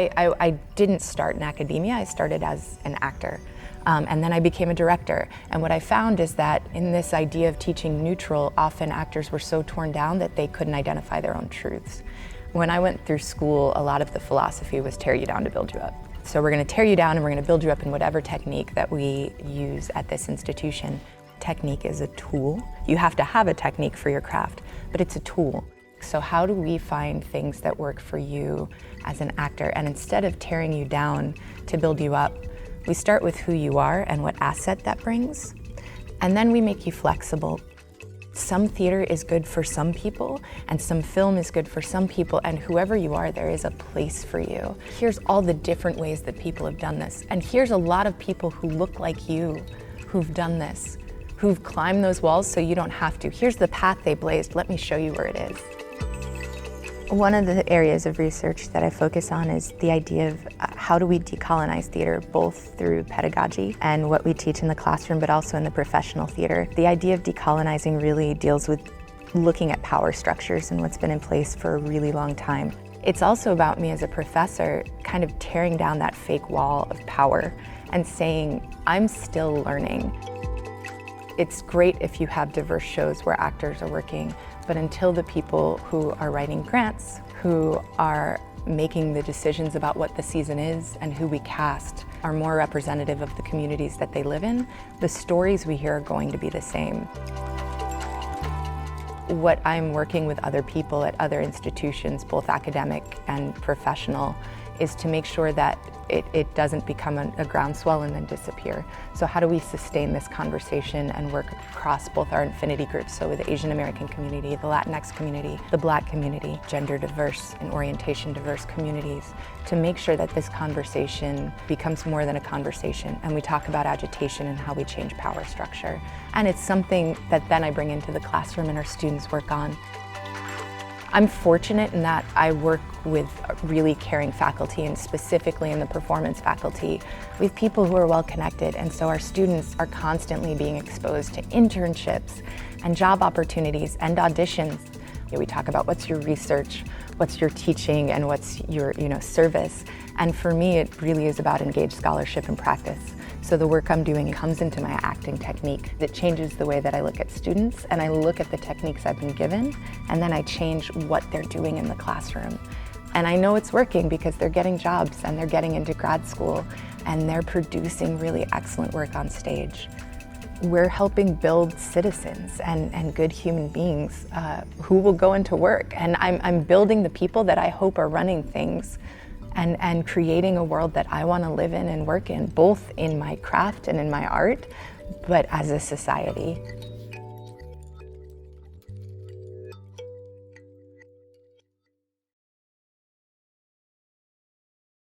I didn't start in academia, I started as an actor. And then I became a director. And what I found is that in this idea of teaching neutral, often actors were so torn down that they couldn't identify their own truths. When I went through school, a lot of the philosophy was tear you down to build you up. So we're gonna tear you down and we're gonna build you up in whatever technique that we use at this institution. Technique is a tool. You have to have a technique for your craft, but it's a tool. So how do we find things that work for you as an actor? And instead of tearing you down to build you up, we start with who you are and what asset that brings, and then we make you flexible. Some theater is good for some people, and some film is good for some people, and whoever you are, there is a place for you. Here's all the different ways that people have done this, and here's a lot of people who look like you who've done this, who've climbed those walls so you don't have to. Here's the path they blazed, let me show you where it is. One of the areas of research that I focus on is the idea of how do we decolonize theater, both through pedagogy and what we teach in the classroom, but also in the professional theater. The idea of decolonizing really deals with looking at power structures and what's been in place for a really long time. It's also about me as a professor kind of tearing down that fake wall of power and saying, I'm still learning. It's great if you have diverse shows where actors are working, but until the people who are writing grants, who are making the decisions about what the season is and who we cast are more representative of the communities that they live in, the stories we hear are going to be the same. What I'm working with other people at other institutions, both academic and professional, is to make sure that it doesn't become a groundswell and then disappear. So how do we sustain this conversation and work across both our affinity groups, so with the Asian American community, the Latinx community, the Black community, gender diverse and orientation diverse communities, to make sure that this conversation becomes more than a conversation and we talk about agitation and how we change power structure. And it's something that then I bring into the classroom and our students work on. I'm fortunate in that I work with really caring faculty, and specifically in the performance faculty, with people who are well connected, and so our students are constantly being exposed to internships and job opportunities and auditions. We talk about what's your research, what's your teaching, and what's your service. And for me, it really is about engaged scholarship and practice. So the work I'm doing comes into my acting technique. It changes the way that I look at students, and I look at the techniques I've been given, and then I change what they're doing in the classroom. And I know it's working because they're getting jobs and they're getting into grad school and they're producing really excellent work on stage. We're helping build citizens and good human beings who will go into work. And I'm building the people that I hope are running things and creating a world that I want to live in and work in, both in my craft and in my art, but as a society.